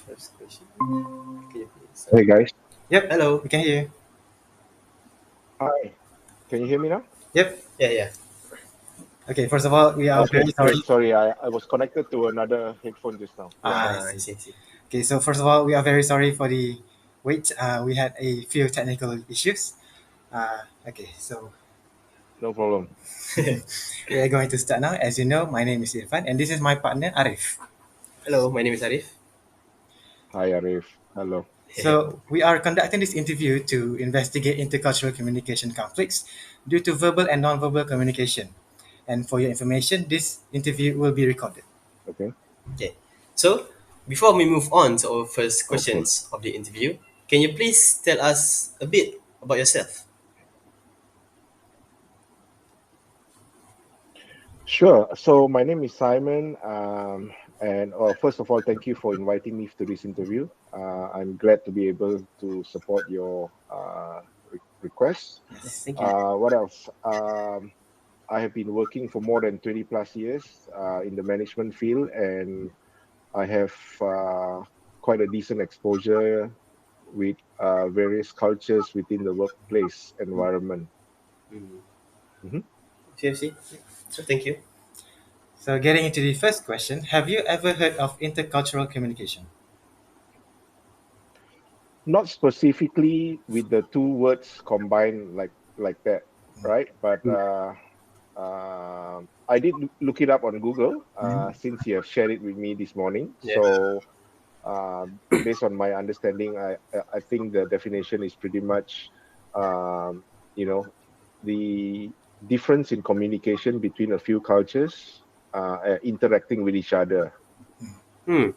First question. Can you please? Hey guys. Yep. Hello. We can hear you. Hi. Can you hear me now? Yep. Yeah. Yeah. Okay. First of all, we are Okay, very sorry. great. Sorry, I was connected to another headphone just now. Yeah. I see. I see. Okay. So first of all, we are very sorry for the wait. We had a few technical issues. Okay. So No problem. we are going to start now. As you know, my name is Irfan, and this is my partner Arif. Hello, my name is Arif. Hi Arif. Hello. So we are conducting this interview to investigate intercultural communication conflicts due to verbal and non-verbal communication. And for your information, this interview will be recorded. Okay. Okay, so before we move on to our first Okay. questions of the interview, can you please tell us a bit about yourself? Sure. So my name is Simon. And first of all, thank you for inviting me to this interview. I'm glad to be able to support your request. Yes. Thank you. What else? I have been working for more than 20 plus years in the management field, and I have quite a decent exposure with various cultures within the workplace environment. Mm. Mhm. CFC. So thank you. So getting into the first question, have you ever heard of intercultural communication? Not specifically with the two words combined like that, right? But I did look it up on Google since you have shared it with me this morning. Yes. So based on my understanding, I think the definition is pretty much, um, you know, the difference in communication between a few cultures interacting with each other. Hmm.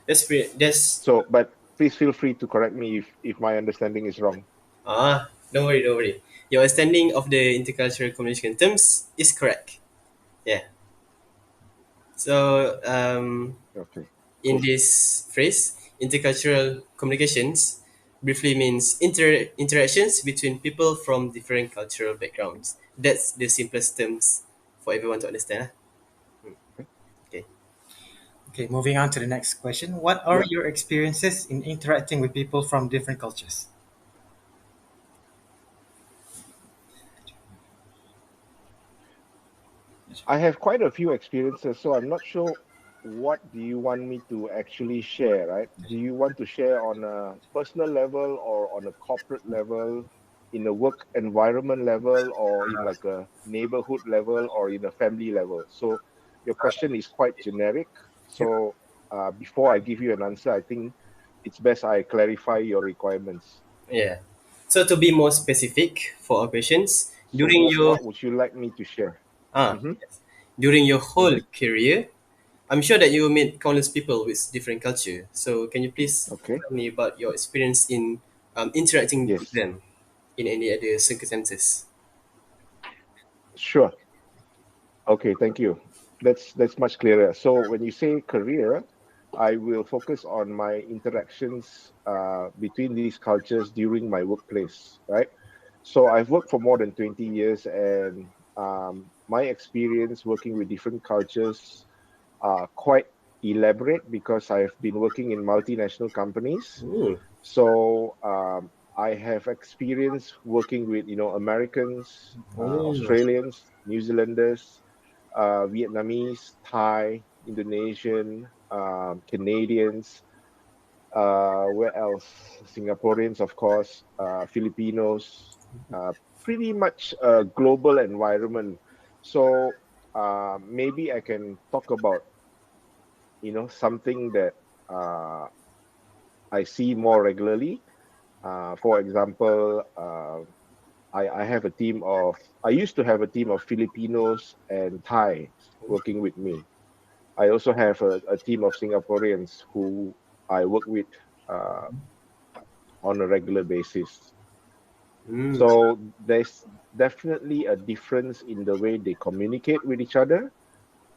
That's pretty. That's So, but please feel free to correct me if my understanding is wrong. Don't worry, don't worry. Your understanding of the intercultural communication terms is correct. Yeah. So Okay, in cool. this phrase, intercultural communications briefly means interactions between people from different cultural backgrounds. That's the simplest terms for everyone to understand. Okay. Okay, moving on to the next question. What are Yeah, your experiences in interacting with people from different cultures? I have quite a few experiences, so I'm not sure what do you want me to actually share, right? Do you want to share on a personal level or on a corporate level, in a work environment level, or in like a neighborhood level, or in a family level? So your question is quite generic. Yep. So before I give you an answer, I think it's best I clarify your requirements. Yeah. So to be more specific for our questions, So what would you like me to share? Mm-hmm, yes. During your whole mm-hmm. career, I'm sure that you meet countless people with different culture. So can you please Okay. tell me about your experience in interacting with Yes. them in any other circumstances? Sure. Okay, thank you. That's much clearer. So when you say career, I will focus on my interactions between these cultures during my workplace, right? So I've worked for more than 20 years, and my experience working with different cultures are quite elaborate because I've been working in multinational companies. Hmm. So I have experience working with Americans, Oh. Australians, New Zealanders, Vietnamese, Thai, Indonesian, Canadians. Where else? Singaporeans, of course, Filipinos. Pretty much a global environment. So maybe I can talk about something that uh, I see more regularly. For example, I have a team of, I used to have a team of Filipinos and Thais working with me. I also have a team of Singaporeans who I work with uh, on a regular basis. Hmm. So there's definitely a difference in the way they communicate with each other,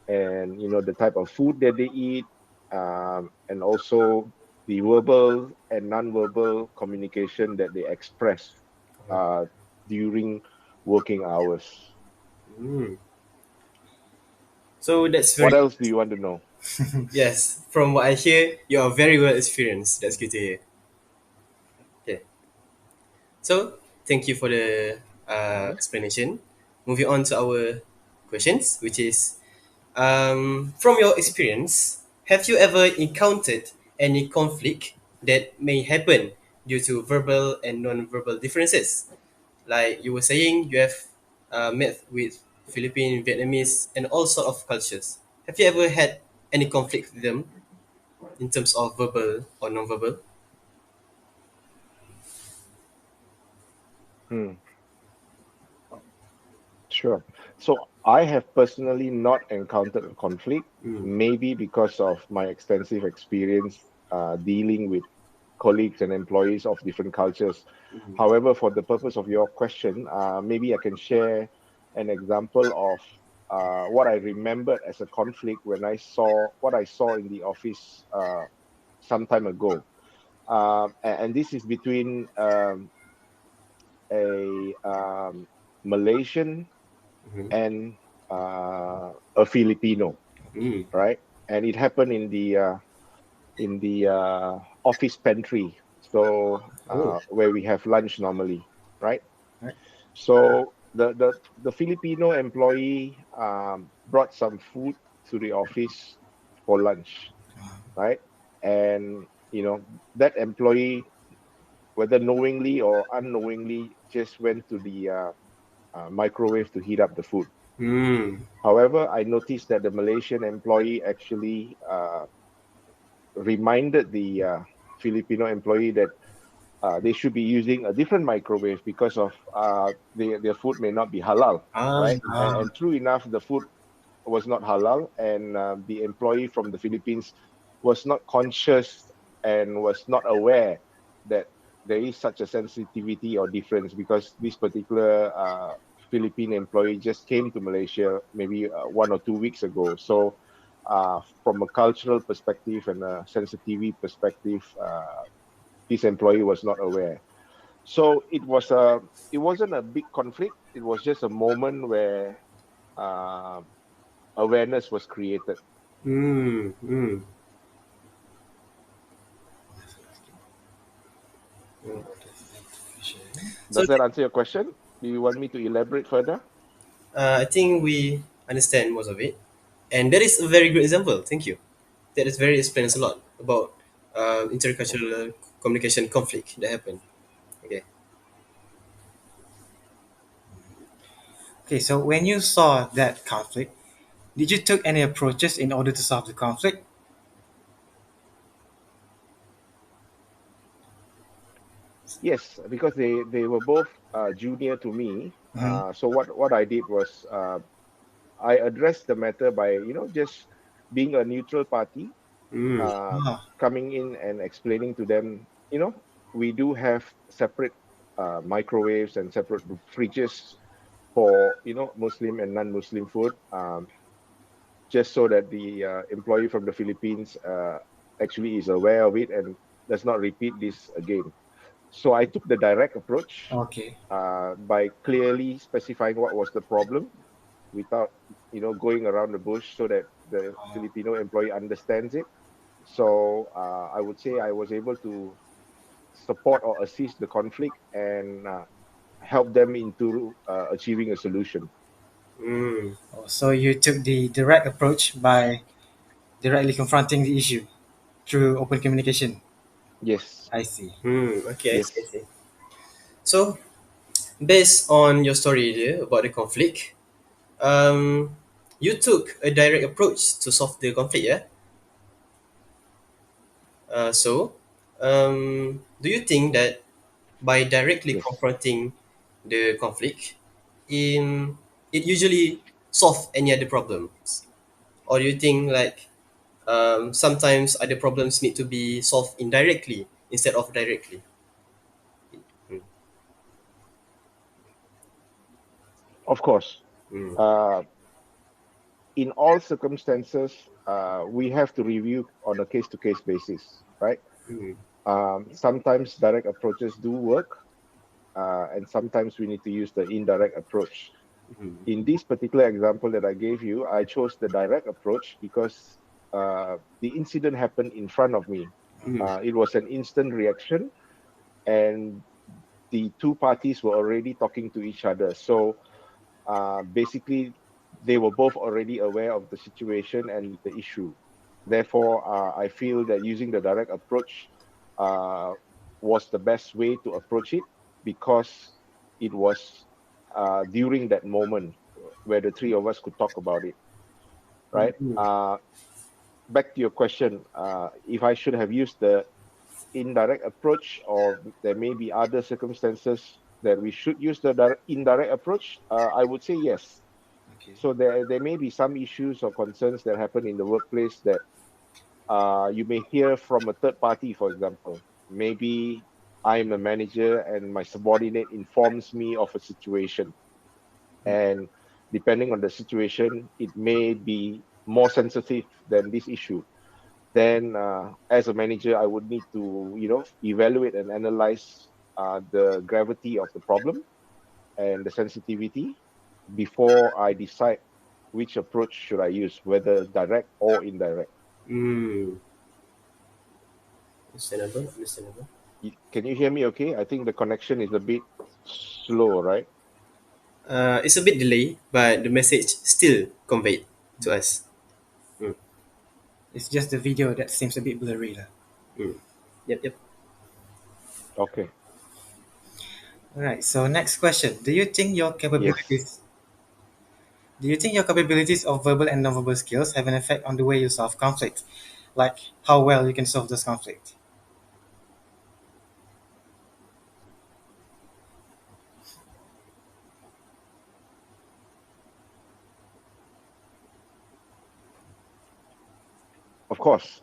and the type of food that they eat, and also the verbal and non-verbal communication that they express uh, during working hours. Hmm. So that's What very else do you want to know? Yes, from what I hear, you are very well experienced. That's good to hear. Okay, so thank you for the Mhm. explanation. Moving on to our questions, which is from your experience, have you ever encountered any conflict that may happen due to verbal and non-verbal differences? Like you were saying, you have met with Philippine, Vietnamese, and all sort of cultures. Have you ever had any conflict with them in terms of verbal or non-verbal? Hmm. Sure. So I have personally not encountered a conflict, Mm. maybe because of my extensive experience dealing with colleagues and employees of different cultures. Mm. However, for the purpose of your question, maybe I can share an example of what I remembered as a conflict when I saw what I saw in the office some time ago. And this is between a Malaysian Mm-hmm. and a Filipino, Mm. right? And it happened in the office pantry, so Oh. where we have lunch normally, right? Right. So the Filipino employee brought some food to the office for lunch, right? And that employee, whether knowingly or unknowingly, just went to the microwave to heat up the food. Mm. However, I noticed that the Malaysian employee actually reminded the Filipino employee that they should be using a different microwave because of their food may not be halal, Ah. right? Ah, And true enough, the food was not halal, and the employee from the Philippines was not conscious and was not aware that there is such a sensitivity or difference because this particular Philippine employee just came to Malaysia maybe 1 or 2 weeks ago. So, from a cultural perspective and a sensitivity perspective, this employee was not aware. So it wasn't a big conflict. It was just a moment where uh, awareness was created. Mm. Mm. So Does that answer your question? Do you want me to elaborate further? I think we understand most of it, and that is a very good example. Thank you. That is very explains a lot about intercultural communication conflict that happened. Okay. okay. So when you saw that conflict, did you took any approaches in order to solve the conflict? Yes, because they were both junior to me. Mm-hmm. So what I did was I addressed the matter by just being a neutral party, Mm. Ah, coming in and explaining to them. We do have separate microwaves and separate fridges for Muslim and non-Muslim food, just so that the employee from the Philippines actually is aware of it and does not repeat this again. So I took the direct approach okay. by clearly specifying what was the problem without going around the bush so that the Ah, Filipino employee understands it. So I would say I was able to support or assist the conflict and help them into achieving a solution. Mm. oh, so you took the direct approach by directly confronting the issue through open communication. Yes, I see. Mm. Okay, I see, I yes, see. So, based on your story there about the conflict, um, you took a direct approach to solve the conflict, yeah? So, do you think that by directly yes. confronting the conflict, in it usually solve any other problems, or do you think like sometimes other problems need to be solved indirectly instead of directly? Mm. Of course. Mm. Uh, in all circumstances, we have to review on a case-to-case basis, right? Mm. Sometimes direct approaches do work, and sometimes we need to use the indirect approach. Mm. In this particular example that I gave you, I chose the direct approach because the incident happened in front of me. Mm. It was an instant reaction, and the two parties were already talking to each other. So basically, they were both already aware of the situation and the issue. Therefore, I feel that using the direct approach uh, was the best way to approach it, because it was during that moment where the three of us could talk about it, right? Mm. Back to your question, if I should have used the indirect approach, or there may be other circumstances that we should use the indirect approach, I would say yes. Okay. So there may be some issues or concerns that happen in the workplace that you may hear from a third party, for example. Maybe I'm a manager and my subordinate informs me of a situation. And depending on the situation, it may be more sensitive than this issue. Then, as a manager, I would need to, evaluate and analyze the gravity of the problem and the sensitivity before I decide which approach should I use, whether direct or indirect. Mm. Understandable. Understandable. Can you hear me okay? I think the connection is a bit slow, right? It's a bit delay, but the message still conveyed to us. Mm. It's just the video that seems a bit blurry lah. Mm. Yep. Yep. Okay. All right. So next question: Yes. Do you think your capabilities of verbal and non-verbal skills have an effect on the way you solve conflict, like how well you can solve this conflict? Of course.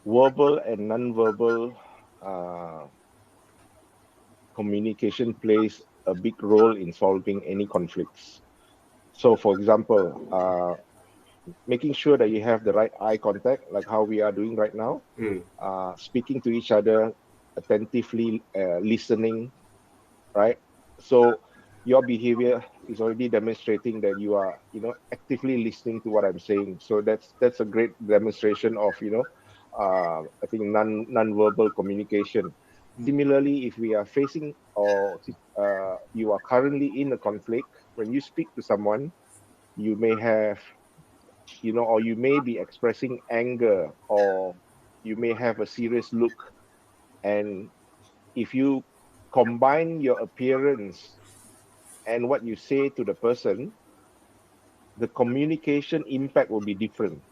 Verbal and non-verbal uh, communication plays a big role in solving any conflicts. So, for example, making sure that you have the right eye contact, like how we are doing right now, Mm. speaking to each other attentively, listening, right? So your behavior is already demonstrating that you are, actively listening to what I'm saying. So that's a great demonstration of, I think non-verbal communication. Similarly, if we are facing, or you are currently in a conflict, when you speak to someone, you may have, or you may be expressing anger, or you may have a serious look. And if you combine your appearance and what you say to the person, the communication impact will be different.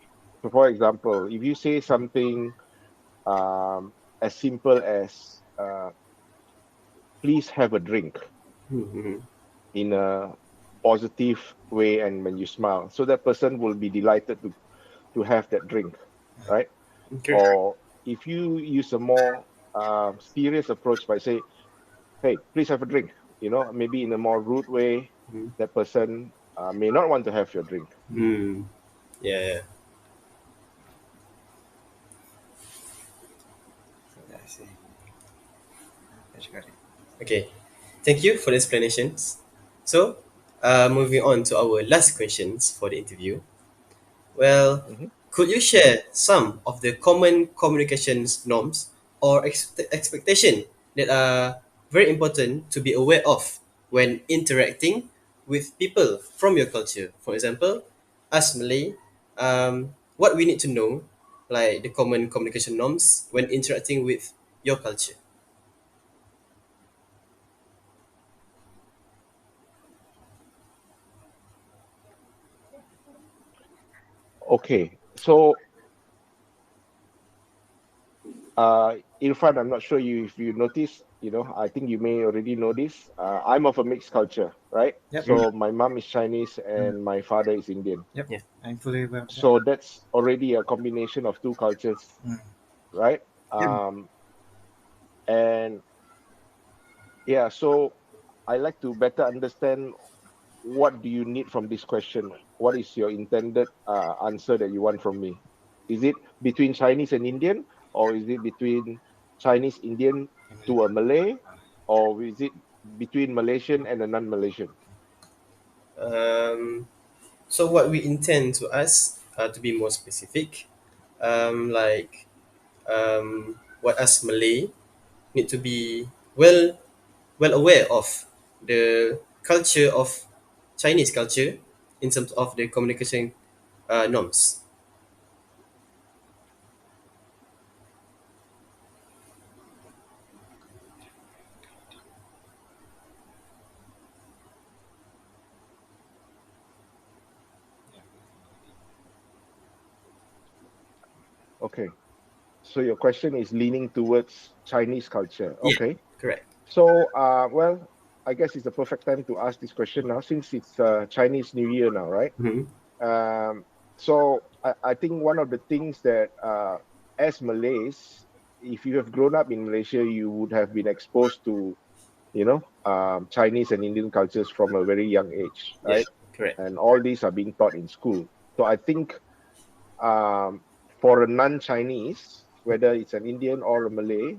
So, for example, if you say something as simple as, please have a drink, Mm. in a positive way, and when you smile, so that person will be delighted to have that drink, right? Okay. Or if you use a more serious approach by say, hey, please have a drink, maybe in a more rude way, Mm. that person may not want to have your drink. Mm. Yeah. Yeah. I see. Yes, got it. Okay. Thank you for the explanations. So, moving on to our last questions for the interview. Well, Mhm. could you share some of the common communications norms or expectation that are very important to be aware of when interacting with people from your culture? For example, as Malay, what we need to know, like the common communication norms when interacting with your culture. Okay, so Irfan, I'm not sure if you notice, I think you may already know this. I'm of a mixed culture, right? Yep. Mm. So my mom is Chinese Mm. and my father is Indian. Yep. Yeah. I'm fully aware of that. So that's already a combination of two cultures, Mm. right? Yep. And yeah, so I like to better understand, what do you need from this question? What is your intended answer that you want from me? Is it between Chinese and Indian, or is it between Chinese Indian to a Malay, or is it between Malaysian and a non-Malaysian? Um, so what we intend to ask, To be more specific, like what us Malay need to be well aware of the culture of Chinese culture in terms of the communication norms. Okay. So your question is leaning towards Chinese culture. Yeah, Okay. correct. So, well, I guess it's the perfect time to ask this question now, since it's Chinese New Year now, right? Mm-hmm. Um, so I think one of the things that, as Malays, if you have grown up in Malaysia, you would have been exposed to, Chinese and Indian cultures from a very young age, Yeah, right? correct. And all these are being taught in school. So I think, um, for a non-Chinese, whether it's an Indian or a Malay,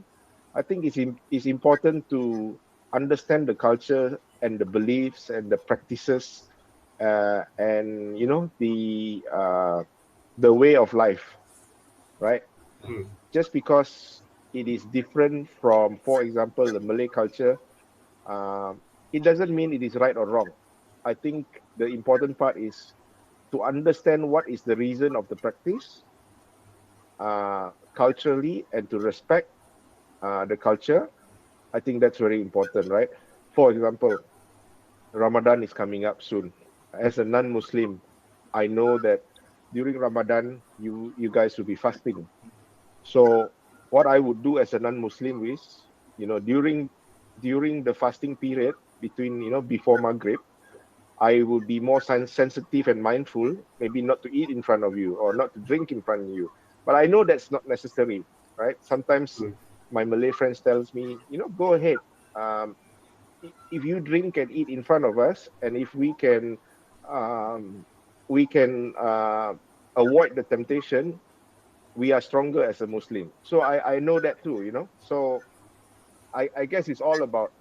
I think it's important to understand the culture and the beliefs and the practices, and the way of life, right? Mm. Just because it is different from, for example, the Malay culture, um, it doesn't mean it is right or wrong. I think the important part is to understand what is the reason of the practice, culturally, and to respect the culture. I think that's very important, right? For example, Ramadan is coming up soon. As a non-Muslim, I know that during Ramadan, you guys will be fasting. So what I would do as a non-Muslim is, during the fasting period between, before Maghrib, I would be more sensitive and mindful, maybe not to eat in front of you or not to drink in front of you. But I know that's not necessary, right? Sometimes Mm. my Malay friends tells me, go ahead. Um, if you drink and eat in front of us, and if um, we can avoid the temptation, we are stronger as a Muslim. So I know that too. So I guess it's all about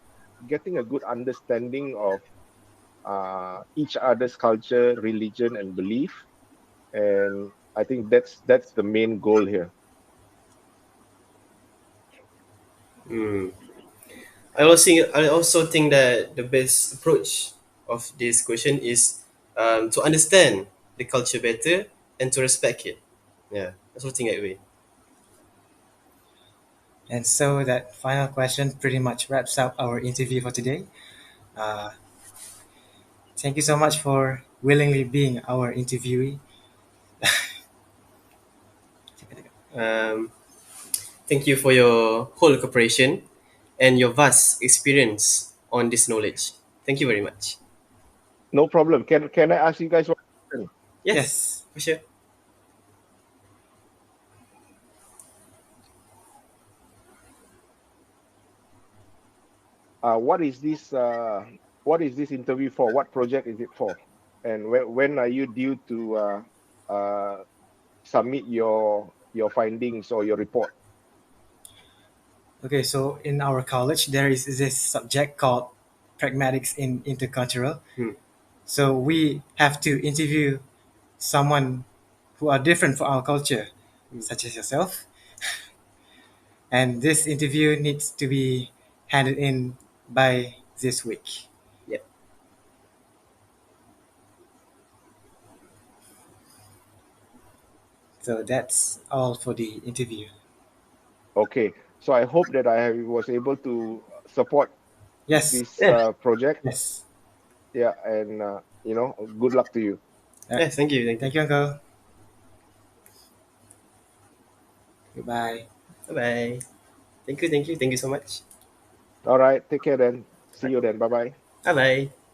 getting a good understanding of each other's culture, religion, and belief. And I think that's the main goal here. Mm. I also think that the best approach of this question is to understand the culture better and to respect it. Yeah, I also think that way. And so that final question pretty much wraps up our interview for today. Uh, Thank you so much for willingly being our interviewee. Um, Thank you for your whole cooperation and your vast experience on this knowledge. Thank you very much. No problem. Can I ask you guys one question? Yes, Yes. for sure. What is this? What is this interview for? What project is it for? And when are you due to submit your findings or your report? Okay, so in our college, there is this subject called pragmatics in intercultural. Hmm. So we have to interview someone who are different from our culture, such as yourself. And this interview needs to be handed in by this week. Yeah. So that's all for the interview. Okay. So I hope that was able to support Yes, this Yeah. project. yes. Yeah, and good luck to you. All right. Yeah. Thank you. Thank you. Thank you, Uncle. Goodbye. Bye bye. Thank you. Thank you. Thank you so much. All right. Take care then. See you then. Bye bye. Bye bye.